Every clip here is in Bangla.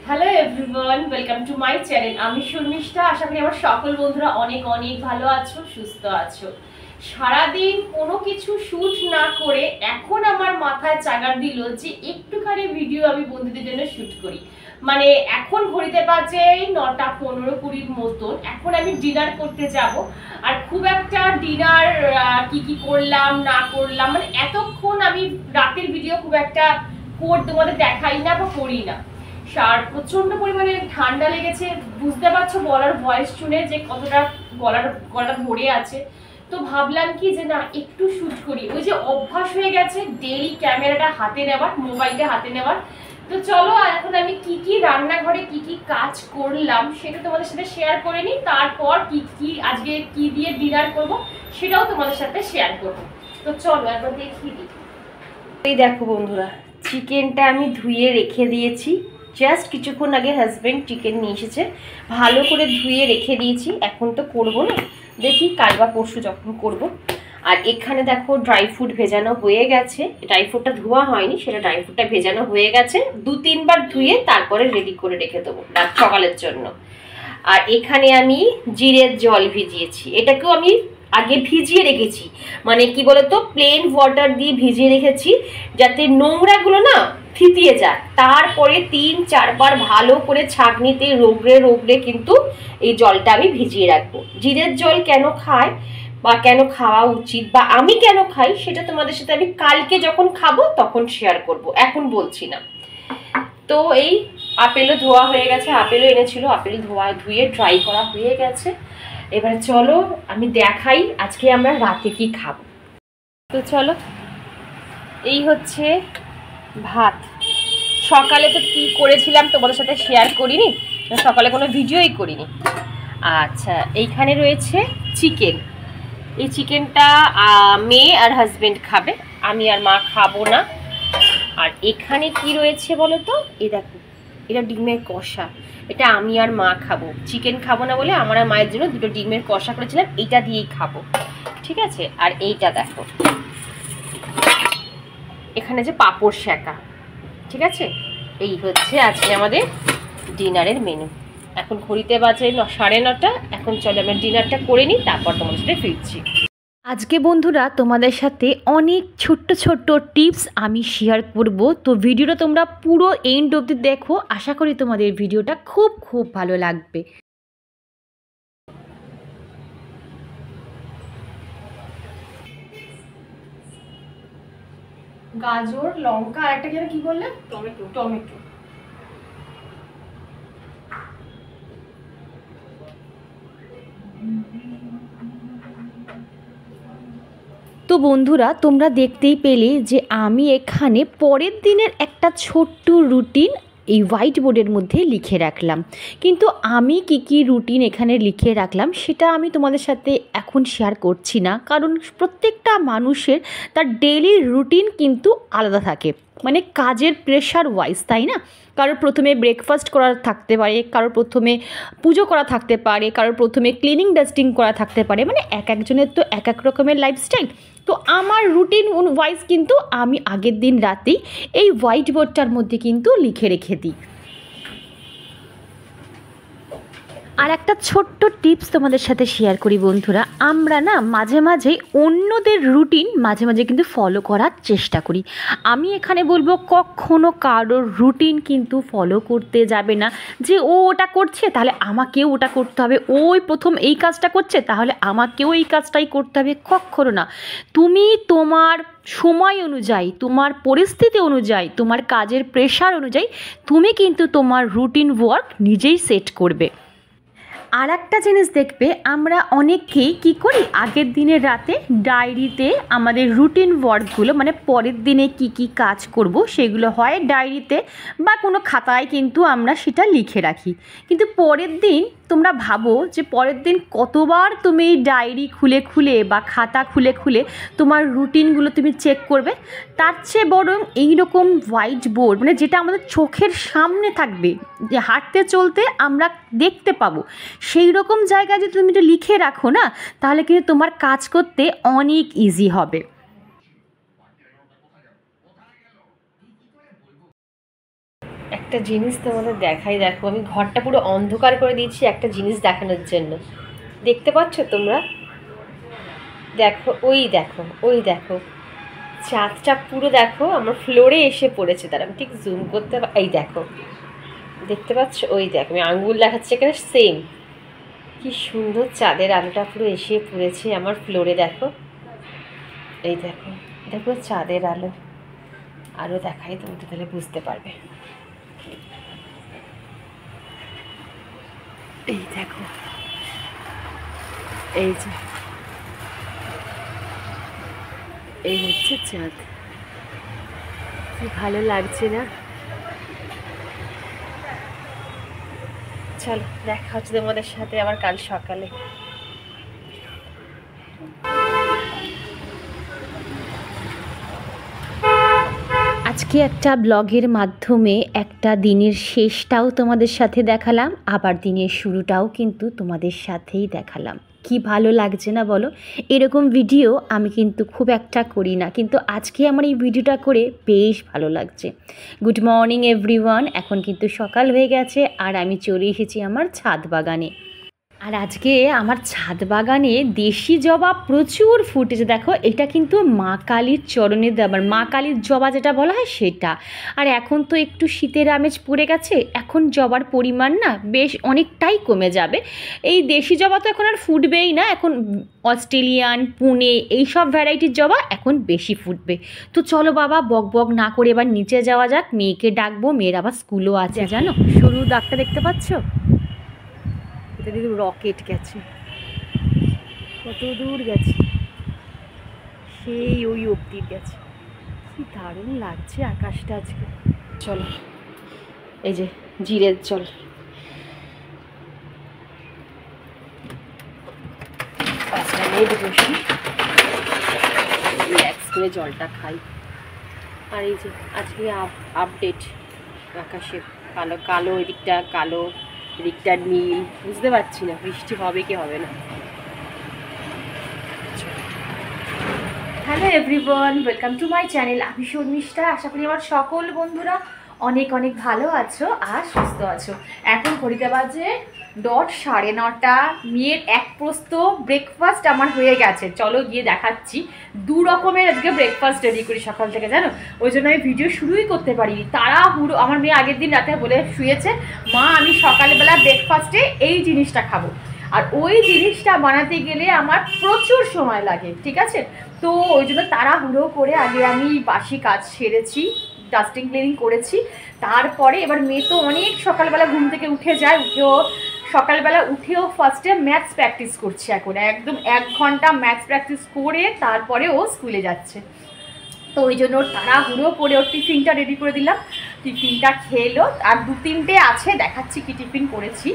Hello everyone, welcome to my channel. আমি শর্মিষ্ঠা। আশা করি আমার সকল বন্ধুরা অনেক অনেক ভালো আছো, সুস্থ আছো। সারাদিন কোনো কিছু শুট না করে এখন আমার মাথায় চাগার দিল যে একটুখানি ভিডিও আমি বন্ধুদের জন্য শুট করি। মানে এখন ঘড়িতে বাজে 9টা 15-20 মতন। এখন আমি ডিনার করতে যাব। আর খুব একটা ডিনার কি করলাম না করলাম, মানে এতক্ষণ আমি রাতের ভিডিও খুব একটা তোমাদের দেখাই না বা করি না। আর প্রচন্ড পরিমাণে ঠান্ডা লেগেছে, বুঝতে পারছো বলার ভয়েস শুনে যে কতটা গলাটা ধরে আছে। তো ভাবলাম কি যে না একটু শুট করি। ওই যে অভ্যাস হয়ে গেছে ডেইলি ক্যামেরাটা হাতে নেওয়ার, মোবাইলটা হাতে নেওয়ার। তো চলো এখন আমি কি রান্নাঘরে কি কাজ করলাম সেটা তোমাদের সাথে শেয়ার করে নিই। তারপর কি আজকে কি দিয়ে ডিনার করব সেটাও তোমাদের সাথে শেয়ার করব। তো চলো একবার দেখিয়ে দিই। এই দেখো বন্ধুরা, চিকেনটা আমি ধুয়ে রেখে দিয়েছি। জাস্ট কিছুক্ষণ আগে হাজব্যান্ড চিকেন নিয়ে এসেছে, ভালো করে ধুয়ে রেখে দিয়েছি। এখন তো করবো না, দেখি কাল বা পরশু যখন করব। আর এখানে দেখো ড্রাই ফ্রুট ভেজানো হয়ে গেছে। ড্রাই ফ্রুটটা ধোয়া হয়নি, সেটা ড্রাই ফ্রুটটা ভেজানো হয়ে গেছে। 2-3 বার ধুয়ে তারপরে রেডি করে রেখে দেবো রাত সকালের জন্য। আর এখানে আমি জিরের জল ভিজিয়েছি, এটাকেও আমি আগে ভিজিয়ে রেখেছি। মানে কি বলতো, প্লেন ওয়াটার দিয়ে ভিজিয়ে রেখেছি যাতে নোংরাগুলো না থিতিয়ে যায়। তারপরে 3-4 বার ভালো করে ছাঁকনিতে রোগড়ে কিন্তু এই জলটা আমি ভিজিয়ে রাখবো। জিরের জল কেন খায় বা কেন খাওয়া উচিত বা আমি কেন খাই সেটা তোমাদের সাথে আমি কালকে যখন খাবো তখন শেয়ার করব, এখন বলছি না। তো এই আপেলও ধোয়া হয়ে গেছে, আপেলও এনেছিল, আপেল ধুয়ে ড্রাই করা হয়ে গেছে। এবারে চলো আমি দেখাই আজকে আমরা রাতে কি খাবো। তো চলো, এই হচ্ছে ভাত। সকালে তো কি করেছিলাম তোমাদের সাথে শেয়ার করিনি, সকালে কোনো ভিডিওই করিনি। আচ্ছা, এইখানে রয়েছে চিকেন। এই চিকেনটা মেয়ে আর হাজবেন্ড খাবে, আমি আর মা খাবো না। আর এখানে কি রয়েছে বলো তো, এই দেখো, এটা ডিমের কষা। এটা আমি আর মা খাবো, চিকেন খাবো না বলে আমার আর মায়ের জন্য দুটো ডিমের কষা করেছিলাম, এটা দিয়েই খাবো, ঠিক আছে। আর এইটা দেখো, এখানে যে পাঁপড় সেঁকা, ঠিক আছে। এই হচ্ছে আজকে আমাদের ডিনারের মেনু। এখন ঘড়িতে বাজে 9:30। এখন চলো আমরা ডিনারটা করে নিই, তারপর তোমাদের সাথে ফিরছি। আজকে বন্ধুরা তোমাদের সাথে অনেক ছোট্ট ছোট্ট টিপস আমি শেয়ার করব। তো ভিডিওটা তোমরা পুরো এন্ড অবধি দেখো, আশা করি তোমাদের ভিডিওটা খুব খুব ভালো লাগবে। গাজর, লঙ্কা আর একটা কি বললে, টমেটো। তো বন্ধুরা তোমরা দেখতেই পেলে যে আমি এখানে পরের দিনের একটা ছোট্ট রুটিন এই হোয়াইট বোর্ডের মধ্যে লিখে রাখলাম। কিন্তু আমি কি রুটিন এখানে লিখে রাখলাম সেটা আমি তোমাদের সাথে এখন শেয়ার করছি না, কারণ প্রত্যেকটা মানুষের তার ডেইলি রুটিন কিন্তু আলাদা থাকে, মানে কাজের প্রেশার ওয়াইজ, তাই না। কারোর প্রথমে ব্রেকফাস্ট করা থাকতে পারে, কারোর প্রথমে পুজো করা থাকতে পারে, কারোর প্রথমে ক্লিনিং ডাস্টিং করা থাকতে পারে, মানে এক একজনের তো এক এক রকমের লাইফস্টাইল। তো আমার রুটিন ওয়াইজ কিন্তু আমি আগের দিন রাতেই এই হোয়াইট বোর্ডটার মধ্যে কিন্তু লিখে রেখে দিই। আর একটা ছোট্ট টিপস তোমাদের সাথে শেয়ার করি বন্ধুরা, আমরা না মাঝে মাঝে অন্যদের রুটিন মাঝে মাঝে কিন্তু ফলো করার চেষ্টা করি। আমি এখানে বলবো কখনো কারোর রুটিন কিন্তু ফলো করতে যাবে না, যে ও ওটা করছে তাহলে আমাকেও ওটা করতে হবে, ওই প্রথম এই কাজটা করছে তাহলে আমাকেও এই কাজটাই করতে হবে, কখনো না। তুমি তোমার সময় অনুযায়ী, তোমার পরিস্থিতি অনুযায়ী, তোমার কাজের প্রেশার অনুযায়ী তুমি কিন্তু তোমার রুটিন ওয়ার্ক নিজেই সেট করবে। আর একটা জিনিস দেখবে, আমরা অনেকেই কী করি, আগের দিনের রাতে ডায়েরিতে আমাদের রুটিন ওয়ার্কগুলো, মানে পরের দিনে কি কাজ করব সেগুলো হয় ডায়েরিতে বা কোনো খাতায় কিন্তু আমরা সেটা লিখে রাখি। কিন্তু পরের দিন তোমরা ভাবো যে পরের দিন কতবার তুমি ডায়েরি খুলে খুলে বা খাতা খুলে খুলে তোমার রুটিনগুলো তুমি চেক করবে। তার চেয়ে বরং এইরকম হোয়াইট বোর্ড, মানে যেটা আমাদের চোখের সামনে থাকবে, যে হাঁটতে চলতে আমরা দেখতে পাবো, সেই রকম জায়গায় যদি তুমি এটা লিখে রাখো না, তাহলে কিন্তু তোমার কাজ করতে অনেক ইজি হবে। একটা একটা জিনিস তোমাদের দেখাই, দেখো আমি ঘরটা পুরো অন্ধকার করে দিয়েছি একটা জিনিস দেখানোর জন্য। দেখতে পাচ্ছ তোমরা? দেখো ওই দেখো চাঁদটা পুরো দেখো আমার ফ্লোরে এসে পড়েছে। তার আমি ঠিক জুম করতে, এই দেখো দেখতে পাচ্ছ? ওই দেখো আমি আঙ্গুল দেখাচ্ছি এখানে, সেম কি সুন্দর চাঁদের আলোটা পুরো এসে পড়েছে আমার ফ্লোরে। দেখো এই দেখো, দেখো চাঁদের আলো। আরও দেখাই, তুমি তো তাহলে বুঝতে পারবে। এই দেখো, এই যে এই হচ্ছে চাঁদ, কি ভালো লাগছে না? চলো দেখা হচ্ছে তোমাদের সাথে আবার কাল সকালে। আজকে একটা ব্লগের মাধ্যমে একটা দিনের শেষটাও তোমাদের সাথে দেখালাম, আবার দিনের শুরুটাও কিন্তু তোমাদের সাথেই দেখালাম। কি ভালো লাগছে না বলো? এরকম ভিডিও আমি কিন্তু খুব একটা করি না, কিন্তু আজকে আমার এই ভিডিওটা করে বেশ ভালো লাগছে। গুড মর্নিং এভরিওয়ান, এখন কিন্তু সকাল হয়ে গেছে আর আমি চলে এসেছি আমার ছাদ বাগানে। আর আজকে আমার ছাদ বাগানে দেশি জবা প্রচুর ফুটেছে। দেখো এটা কিন্তু মা কালীর চরণে দেওয়ার, মা কালীর জবা যেটা বলা হয় সেটা। আর এখন তো একটু শীতের আমেজ পড়ে গেছে, এখন জবার পরিমাণ না বেশ অনেকটাই কমে যাবে। এই দেশি জবা তো এখন আর ফুটবেই না, এখন অস্ট্রেলিয়ান, পুনে এইসব ভ্যারাইটির জবা এখন বেশি ফুটবে। তো চলো বাবা বক বক না করে এবার নিচে যাওয়া যাক, মেয়েকে ডাকবো, মেয়ের আবার স্কুলও আছে জানো। সরু দাগটা দেখতে পাচ্ছ? রকেট গেছে, কত দূর গেছে, সেই ওই অবধি গেছে। কি দারুণ লাগছে আকাশটা আজকে। চলো এই যে জিরের জল, পাঁচটা মিনিট বসি, রিল্যাক্স করে জলটা খাই। আর এই যে আজকে আপডেট আকাশে, কালো কালো, এদিকটা কালো এদিকটা নীল, বুঝতে পারছি না বৃষ্টি হবে কি হবে না। Hello everyone, welcome to my channel. আমি শর্মিষ্ঠা। আশা করি আমার সকল বন্ধুরা অনেক অনেক ভালো আছো আর সুস্থ আছো। এখন ঘড়িতে বাজে 9:30। মেয়ের এক প্রস্ত ব্রেকফাস্ট আমার হয়ে গেছে, চলো গিয়ে দেখাচ্ছি। 2 রকমের আজকে ব্রেকফাস্ট রেডি করি সকাল থেকে জানো, ওই জন্য আমি ভিডিও শুরুই করতে পারিনি। তাড়াহুড়ো, আমার মেয়ে আগের দিন রাতে বলে শুয়েছে, মা আমি সকালবেলা ব্রেকফাস্টে এই জিনিসটা খাবো। আর ওই জিনিসটা বানাতে গেলে আমার প্রচুর সময় লাগে, ঠিক আছে? তো ওই জন্য তাড়াহুড়ো করে আগে আমি বাসি কাজ সেরেছি, ডাস্টিং ক্লিনিং করেছি। তারপরে এবার মেয়ে তো অনেক সকালবেলা ঘুম থেকে উঠে যায়, সকালবেলা উঠেও ফার্স্টে ম্যাথস প্র্যাকটিস করছে। এখন একদম 1 ঘন্টা ম্যাথস প্র্যাকটিস করে তারপরে ও স্কুলে যাচ্ছে। তো ওই জন্য ওর তাড়াহুড়ো করে ওর টিফিনটা রেডি করে দিলাম, টিফিনটা খেলো। আর 2-3টে আছে, দেখাচ্ছি কি টিফিন করেছি।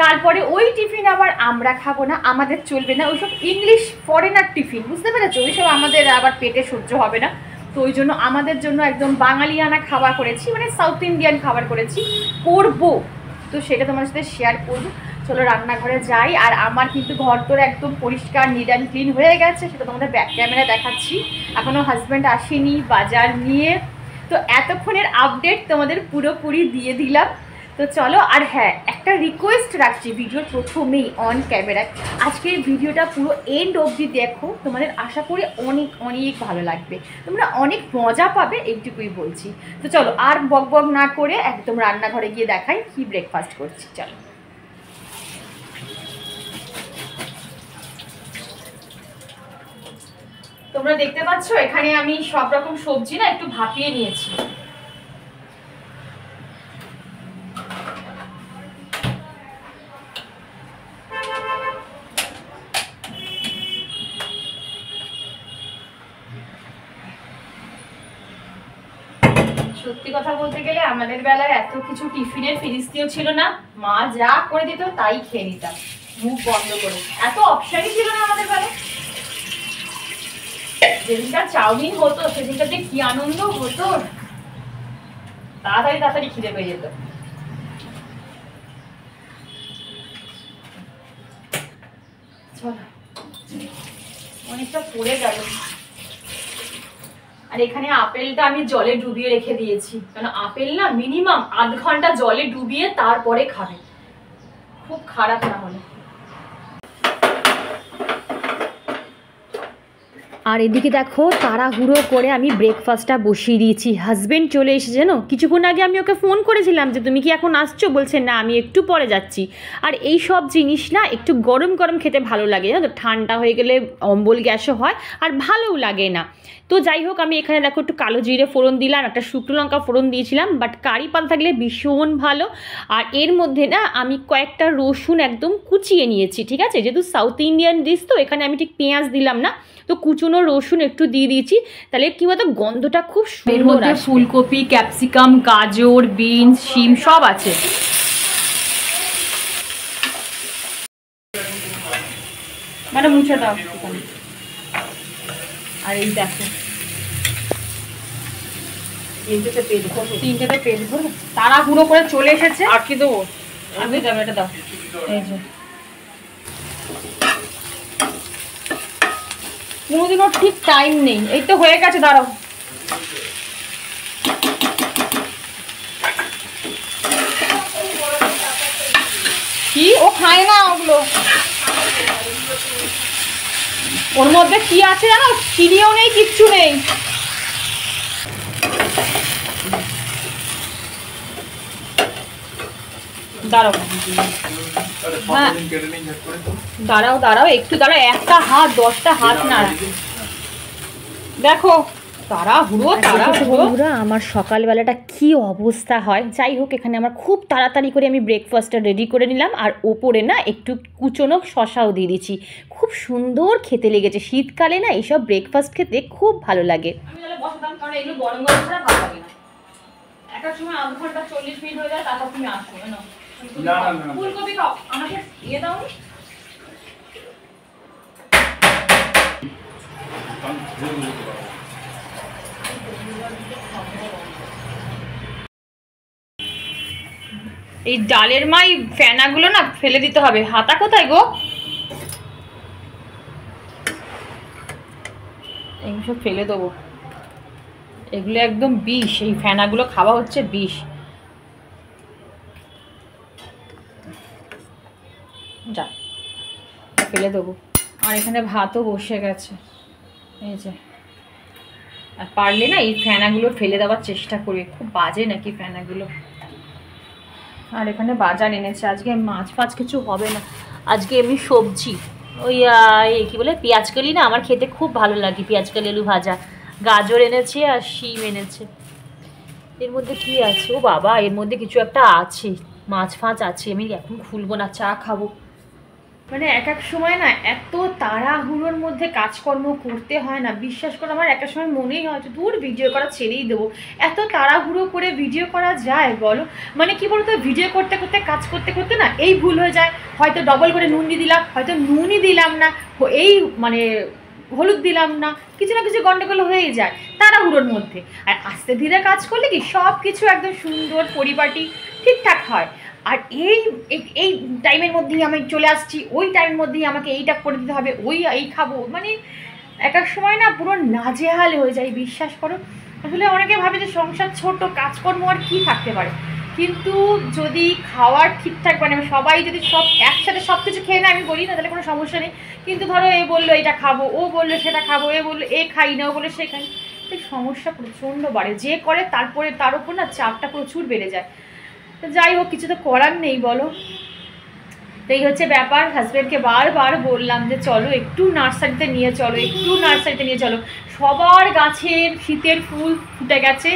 তারপরে ওই টিফিন আবার আমরা খাবো না, আমাদের চলবে না, ওইসব ইংলিশ ফরেনার টিফিন, বুঝতে পেরেছো? ওইসব আমাদের আবার পেটে সহ্য হবে না। তো ওই জন্য আমাদের জন্য একদম বাঙালিয়ানা খাবার করেছি, মানে সাউথ ইন্ডিয়ান খাবার করেছি, করবো। তো সেটা তোমার সাথে শেয়ার করবো। চলো রান্নাঘরে যাই। আর আমার কিন্তু ঘর তোর একদম পরিষ্কার নিট অ্যান্ড ক্লিন হয়ে গেছে, সেটা তোমাদের ব্যাক ক্যামেরা দেখাচ্ছি। এখনও হাজব্যান্ড আসেনি বাজার নিয়ে, তো এতক্ষণের আপডেট তোমাদের পুরোপুরি দিয়ে দিলাম। তো চলো। আর হ্যাঁ, একটা রিকোয়েস্ট রাখছি ভিডিওর প্রথমেই অন ক্যামেরায়, আজকের ভিডিওটা পুরো এন্ড অবধি দেখো, তোমাদের আশা করি অনেক অনেক ভালো লাগবে, তোমরা অনেক মজা পাবে, এইটুকুই বলছি। তো চলো আর বক বক না করে একদম রান্নাঘরে গিয়ে দেখাই কি ব্রেকফাস্ট করছি। চলো। তোমরা দেখতে পাচ্ছ এখানে আমি সব রকম সবজি না একটু ভাপিয়ে নিয়েছি। সত্যি কথা বলতে গেলে আমাদের বেলায় এত কিছু টিফিনের ফিরিস্তিও ছিল না, মা যা করে দিত তাই খেয়ে নিতাম মুখ বন্ধ করে, এত অপশনই ছিল না আমাদের বেলায়। যেদিনটা চাউমিন হতো সেদিনটা যে কি আনন্দ হতো, তাড়াতাড়ি তাড়াতাড়ি খিদে পেয়ে যেত। অনেকটা পড়ে গেল, আর এখানে আপেলটা আমি জলে ডুবিয়ে রেখে দিয়েছি, কারণ আপেল না মিনিমাম আধ ঘন্টা জলে ডুবিয়ে তারপরে খাবে, খুব খারাপ না হলে। আর এদিকে দেখো তাড়াহুড়ো করে আমি ব্রেকফাস্টটা বসিয়ে দিয়েছি। হাজবেন্ড চলে এসেছে জানো, কিছুক্ষণ আগে আমি ওকে ফোন করেছিলাম যে তুমি কি এখন আসছো, বলছে না আমি একটু পরে যাচ্ছি। আর এই সব জিনিস না একটু গরম গরম খেতে ভালো লাগে জানো তো, ঠান্ডা হয়ে গেলে অম্বল গ্যাসও হয় আর ভালোও লাগে না। তো যাই হোক আমি এখানে দেখো একটু কালো জিরে ফোড়ন দিলাম, একটা শুকনো লঙ্কা ফোড়ন দিয়েছিলাম, বাট কারি পাতা থাকলে ভীষণ ভালো। আর এর মধ্যে না আমি কয়েকটা রসুন একদম কুচিয়ে নিয়েছি, ঠিক আছে, যেহেতু সাউথ ইন্ডিয়ান ডিশ তো এখানে আমি ঠিক পেঁয়াজ দিলাম না, তো কুচুনো রসুন একটু দিয়ে দিয়েছি, তাহলে কি বলতো গন্ধটা খুব সুন্দর। এর মধ্যে ফুলকপি, ক্যাপসিকাম, গাজর, বিনস, শিম সব আছে। মানে মুছে দাও। আর এই দেখো তিনটেতে পেট ভরবে, তাড়াহুড়ো করে চলে এসেছে। আর কি দেবো? আমি যাবো, এটা দাও। এই যে কোনোদিনও ঠিক টাইম নেই। এই তো হয়ে গেছে, দাঁড়াও। কি ও খায় না ওগুলো, ওর মধ্যে কি আছে জানো, চিনিও নেই, কিচ্ছু নেই। দাঁড়াও, হ্যাঁ দাঁড়াও দাঁড়াও একটু দাঁড়াও, একটা হাত 10টা হাত না, দেখো বন্ধুরা আমার সকালবেলাটা কি অবস্থা হয়। যাই হোক এখানে আমার খুব তাড়াতাড়ি করে আমি ব্রেকফাস্টটা রেডি করে নিলাম, আর ওপরে না একটু কুচনো শশাও দিয়ে দিচ্ছি, খুব সুন্দর খেতে লেগেছে। শীতকালে না এইসব ব্রেকফাস্ট খেতে খুব ভালো লাগে। আমি তাহলে বসতাম, কারণ এগুলো গরম গরম ছাড়া ভালো লাগে না। একটা সময় আধ ঘন্টা 40 মিনিট হয়ে যায়, তারপর তুমি আসো না। ফুলকপি খাও, আমাকে ইয়ে দাও। এই ডালের মাই ফেনাগুলো না ফেলে দিতে হবে। হাতা কোথায় গো? এগুলো সব ফেলে দেবো, এগুলো একদম বিষ, এই ফেনাগুলো খাওয়া হচ্ছে বিষ। যা ফেলে দেবো। আর এখানে ভাতও বসে গেছে, এই যে। আর পারলে না এই ফেনাগুলো ফেলে দেওয়ার চেষ্টা করি, খুব বাজে নাকি ফেনাগুলো। আর এখানে বাজার এনেছে, আজকে মাছ ফাছ কিছু হবে না, আজকে এমনি সবজি। ওই কী বলে পেঁয়াজকালি না, আমার খেতে খুব ভালো লাগে পেঁয়াজকালি আলু ভাজা। গাজর এনেছে আর শিম এনেছে। এর মধ্যে কি আছে? ও বাবা, এর মধ্যে কিছু একটা আছে, মাছ ফাছ আছে। আমি এখন খুলবো না, চা খাবো। মানে এক এক সময় না এত তাড়াহুড়োর মধ্যে কাজকর্ম করতে হয় না, বিশ্বাস করে আমার এক এক সময় মনেই হয় যে দূর ভিডিও করা ছেড়েই দেবো। এত তাড়াহুড়ো করে ভিডিও করা যায় বলো? মানে কি বলতো, ভিডিও করতে করতে কাজ করতে করতে না এই ভুল হয়ে যায়, হয়তো ডবল করে নুন দিয়ে দিলাম, হয়তো নুনই দিলাম না, এই মানে হলুদ দিলাম না, কিছু না কিছু গন্ডগোল হয়েই যায় তাড়াহুড়োর মধ্যে। আর আস্তে ধীরে কাজ করলে কি সব কিছু একদম সুন্দর পরিপাটি ঠিকঠাক হয়। আর এই এই টাইমের মধ্যেই আমি চলে আসছি, ওই টাইমের মধ্যেই আমাকে এইটা করে দিতে হবে, এই খাবো, মানে এক এক সময় না পুরো নাজেহাল হয়ে যায়, বিশ্বাস করো। আসলে অনেকে ভাবে যে সংসার ছোট, কাজকর্ম আর কী থাকতে পারে, কিন্তু যদি খাওয়ার ঠিকঠাক মানে সবাই যদি সব একসাথে সব কিছু খেয়ে না, আমি বলি না তাহলে কোনো সমস্যা নেই, কিন্তু ধরো এ বললো এটা খাবো, ও বললো সেটা খাবো, এ বললো এ খাই না, ও বললো সে খাই, এই সমস্যা প্রচণ্ড বাড়ে। যে করে তারপরে তার উপর না চাপটা প্রচুর বেড়ে যায়। তো যাই হোক, কিছু তো করার নেই বলো। তো এই হচ্ছে ব্যাপার। হাজব্যান্ডকে বারবার বললাম যে চলো একটু নার্সারিতে নিয়ে চলো, একটু নার্সারিতে নিয়ে চলো। সবার গাছের শীতের ফুল ফুটে গেছে,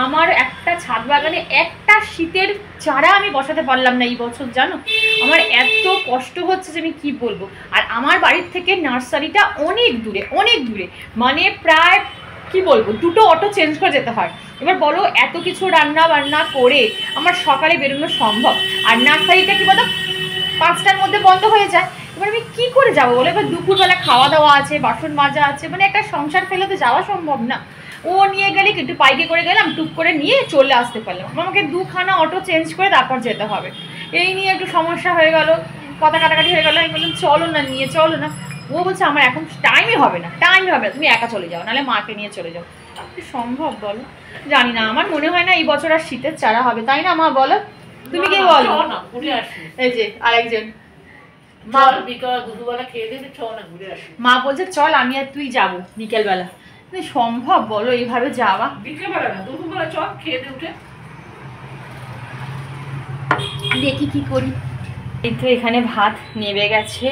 আমার একটা ছাদ বাগানে একটা শীতের চারা আমি বসাতে পারলাম না এই বছর, জানো। আমার এত কষ্ট হচ্ছে যে আমি কী বলবো। আর আমার বাড়ির থেকে নার্সারিটা অনেক দূরে, অনেক দূরে, মানে প্রায় কি বলবো 2টো অটো চেঞ্জ করে যেতে হয়। এবার বলো এত কিছু রান্না বান্না করে আমার সকালে বেরোনো সম্ভব? আর নার্সারিটা কি বলো 5টার মধ্যে বন্ধ হয়ে যায়। এবার আমি কী করে যাবো বলো? এবার দুপুরবেলা খাওয়া দাওয়া আছে, বাসন মাজা আছে, মানে একটা সংসার ফেলে তো যাওয়া সম্ভব না। ও নিয়ে গেলে একটু বাইকে করে গেলাম, টুক করে নিয়ে চলে আসতে পারলাম। আমাকে 2খানা অটো চেঞ্জ করে তারপর যেতে হবে। এই নিয়ে একটু সমস্যা হয়ে গেল, কথা কাটাকাটি হয়ে গেল। আমি বললাম চলো না, নিয়ে চলো না। ও বলছে আমার এখন টাইমই হবে না, টাইমই হবে না, তুমি একা চলে যাও, নাহলে মাকে নিয়ে চলে যাও। সম্ভব বলো? জানি না, আমার মনে হয় না এই বছর আর শীতের চারা হবে, তাই না মা বলো? তুমি কি বলো? এই যে আরেকজন মা বলছে চল আমি আর তুই যাবো বিকেল বেলা। সম্ভব বলো এইভাবে যাওয়া? বিকেলবেলা না, দুপুরবেলা চল, খেয়ে দিয়ে উঠে দেখি কি করি। কিন্তু এখানে ভাত নেমে গেছে।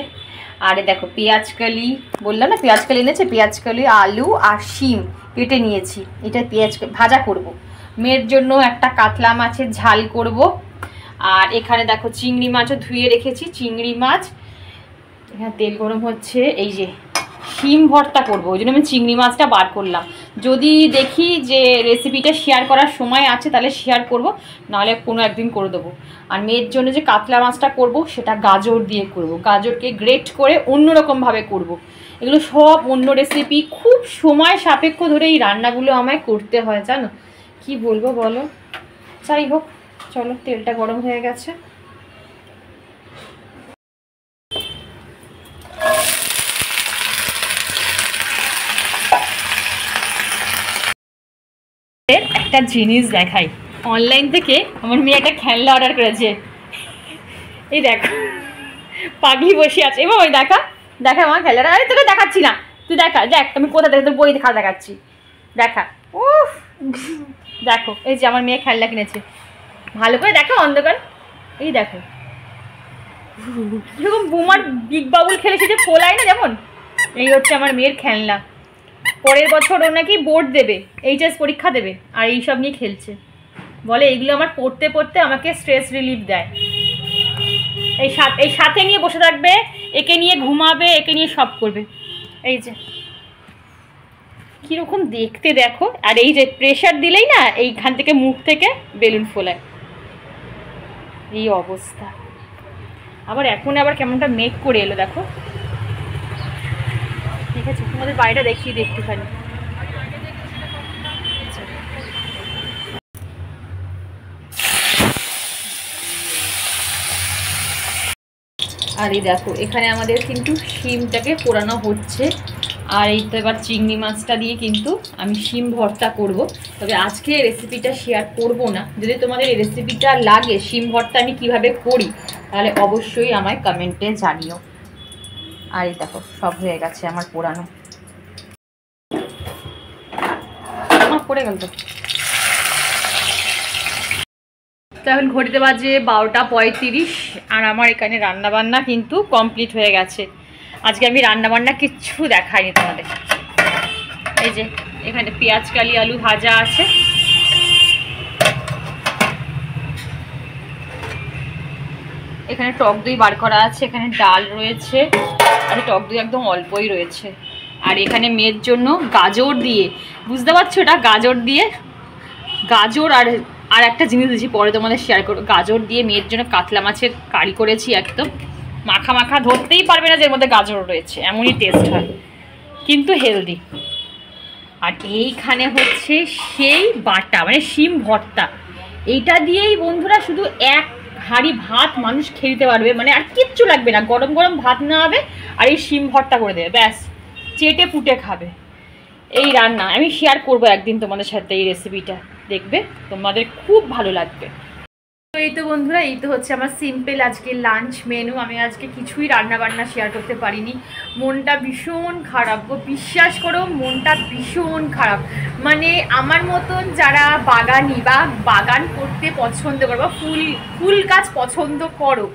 আরে দেখো পেঁয়াজকালি, বললাম না পেঁয়াজকালি এনেছে, পেঁয়াজকালি আলু আর শিম কেটে নিয়েছি। এটা পেঁয়াজ ভাজা করব। মেয়ের জন্য একটা কাতলা মাছের ঝাল করব। আর এখানে দেখো চিংড়ি মাছও ধুয়ে রেখেছি, চিংড়ি মাছ। এখানে তেল গরম হচ্ছে। এই যে শিম ভর্তা করবো, ওই জন্য আমি চিংড়ি মাছটা বার করলাম। যদি দেখি যে রেসিপিটা শেয়ার করার সময় আছে তাহলে শেয়ার করব, নাহলে কোনো একদিন করে দেবো। আর মেয়ের জন্য যে কাতলা মাছটা করব সেটা গাজর দিয়ে করব, গাজরকে গ্রেট করে অন্যরকমভাবে করব। এগুলো সব অন্য রেসিপি, খুব সময় সাপেক্ষ ধরে এই রান্নাগুলো আমায় করতে হয়, জানো কি বলবো বলো। যাই হোক চলো, তেলটা গরম হয়ে গেছে। একটা জিনিস দেখাই, অনলাইন থেকে আমার মেয়ে একটা খেলনা অর্ডার করেছে। এই দেখো পাগলি বসে আছে, এবার ওই দেখা দেখা আমার খেলনাটা। আরে তোকে দেখাচ্ছি না, তুই দেখা, দেখ আমি কোথা থেকে তোর বই দেখা দেখাচ্ছি, দেখা। উফ দেখো এই যে আমার মেয়ে খেলনা কিনেছে, ভালো করে দেখো অন্ধকার। এই দেখো যেরকম বুমার বিগ বাবুল খেলে সে যে ফোলায় না, যেমন এই হচ্ছে আমার মেয়ের খেলনা। পরের বছর ও নাকি বোর্ড দেবে, এইচএস পরীক্ষা দেবে, আর এইসব নিয়ে খেলছে। বলে এইগুলো আমার পড়তে পড়তে আমাকে স্ট্রেস রিলিফ দেয়। এই সাথে নিয়ে বসে থাকবে, একে নিয়ে ঘুমাবে, একে নিয়ে সব করবে। এই যে কীরকম দেখতে দেখো। আর এই যে প্রেশার দিলেই না এইখান থেকে মুখ থেকে বেলুন ফোলায়, এই অবস্থা। আবার এখন আবার কেমনটা মেঘ করে এলো দেখো। ঠিক আছে, তোমাদের বাড়িটা দেখিয়ে দিই একটুখানি। আর এই দেখো এখানে আমাদের কিন্তু শিমটাকে পোড়ানো হচ্ছে। আর এই তো এবার চিংড়ি মাছটা দিয়ে কিন্তু আমি শিম ভর্তা করব। তবে আজকে রেসিপিটা শেয়ার করব না। যদি তোমাদের এই রেসিপিটা লাগে, শিম ভর্তা আমি কিভাবে করি, তাহলে অবশ্যই আমায় কমেন্টে জানিও। আর এই দেখো সব হয়ে গেছে আমার পোড়ানো। পড়ে গেল তো। এখন ঘড়িতে বাজে 12:35, আর আমার এখানে রান্নাবান্না কিন্তু কমপ্লিট হয়ে গেছে। আজকে আমি রান্নাবান্না কিচ্ছু দেখাইনি তোমাদের। এই যে এখানে পেঁয়াজকালি আলু ভাজা আছে, এখানে টক দই বার করা আছে, এখানে ডাল রয়েছে, আর টক দই একদম অল্পই রয়েছে। আর এখানে মেয়ের জন্য গাজর দিয়ে, বুঝতে পারছো এটা গাজর দিয়ে, গাজর আর একটা জিনিস দিয়েছি, পরে তোমাদের শেয়ার করবো। গাজর দিয়ে মেয়ের জন্য কাতলা মাছের কারি করেছি, একদম মাখা মাখা, ধরতেই পারবে না যে এর মধ্যে গাজর রয়েছে, এমনই টেস্ট হয়, কিন্তু হেলদি। আর এইখানে হচ্ছে সেই বাটা, মানে শিম ভর্তা। এইটা দিয়েই বন্ধুরা শুধু এক হাঁড়ি ভাত মানুষ খেয়ে দিতে পারবে, মানে আর কিচ্ছু লাগবে না। গরম গরম ভাত না হবে, আর এই শিম ভর্তা করে দেবে, ব্যাস চেটে পুটে খাবে। এই রান্না আমি শেয়ার করব একদিন তোমাদের সাথে, এই রেসিপিটা দেখবে তোমাদের খুব ভালো লাগবে। তো এই তো বন্ধুরা, এই তো হচ্ছে আমার সিম্পল আজকে লাঞ্চ মেনু। আমি আজকে কিছুই রান্না বান্না শেয়ার করতে পারিনি, মনটা ভীষণ খারাপ গো, বিশ্বাস করো মনটা ভীষণ খারাপ। মানে আমার মতন যারা বাগানি বা বাগান করতে পছন্দ করো বা ফুল গাছ পছন্দ করো,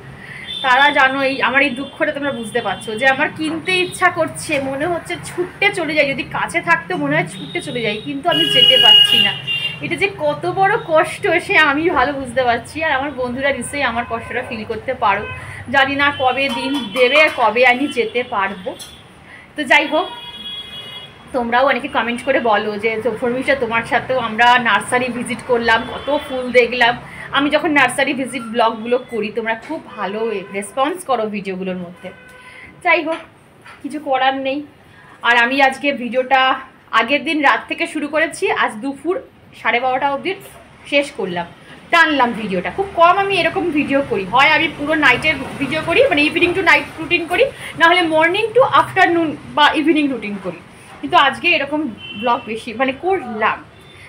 তারা জানো এই আমার এই দুঃখটা তোমরা বুঝতে পারছো, যে আমার কিনতে ইচ্ছা করছে, মনে হচ্ছে ছুটতে চলে যাই, যদি কাছে থাকতে মনে হয় ছুটতে চলে যাই, কিন্তু আমি যেতে পারছি না। এটা যে কত বড় কষ্ট সে আমি ভালো বুঝতে পারছি, আর আমার বন্ধুরা নিশ্চয়ই আমার কষ্টটা ফিল করতে পারো। জানি না কবে দিন দেবে, কবে আমি যেতে পারবো। তো যাই হোক, তোমরাও অনেকে কমেন্ট করে বলো যে শর্মিষ্ঠা তোমার সাথেও আমরা নার্সারি ভিজিট করলাম, কত ফুল দেখলাম। আমি যখন নার্সারি ভিজিট ব্লগগুলো করি তোমরা খুব ভালো রেসপন্স করো ভিডিওগুলোর মধ্যে। যাই হোক, কিছু করার নেই। আর আমি আজকে ভিডিওটা আগের দিন রাত থেকে শুরু করেছি, আজ দুপুর 12:30 অবধি শেষ করলাম, টানলাম ভিডিওটা। খুব কম আমি এরকম ভিডিও করি, হয় আমি পুরো নাইটের ভিডিও করি, মানে ইভিনিং টু নাইট রুটিন করি, নাহলে মর্নিং টু আফটারনুন বা ইভিনিং রুটিন করি। কিন্তু আজকে এরকম ব্লগ বেশি মানে করলাম।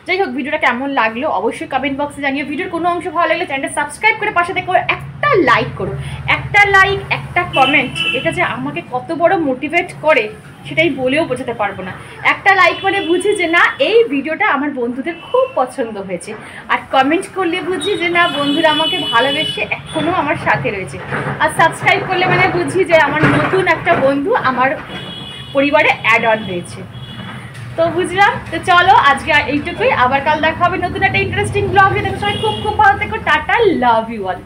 যাই হোক, ভিডিওটা কেমন লাগলো অবশ্যই কমেন্ট বক্সে জানিও। ভিডিওর কোনো অংশ ভালো লাগলে চ্যানেলটা সাবস্ক্রাইব করে পাশে থেকে একটা লাইক করো, একটা লাইক একটা কমেন্ট, এটা যে আমাকে কত বড় মোটিভেট করে সেটাই বলেও বোঝাতে পারবো না। একটা লাইক মানে বুঝি যে না এই ভিডিওটা আমার বন্ধুদের খুব পছন্দ হয়েছে, আর কমেন্ট করলে বুঝি যে না বন্ধুরা আমাকে ভালোবেসে এখনও আমার সাথে রয়েছে, আর সাবস্ক্রাইব করলে মানে বুঝি যে আমার নতুন একটা বন্ধু আমার পরিবারে অ্যাড অন হয়েছে। তো বুঝলাম। তো চলো আজকে এইটুকুই, আবার কাল দেখা হবে নতুন একটা ইন্টারেস্টিং ব্লগে। দেখো সবাই খুব খুব ভালো থেকো, টাটা, লাভ ইউ অল।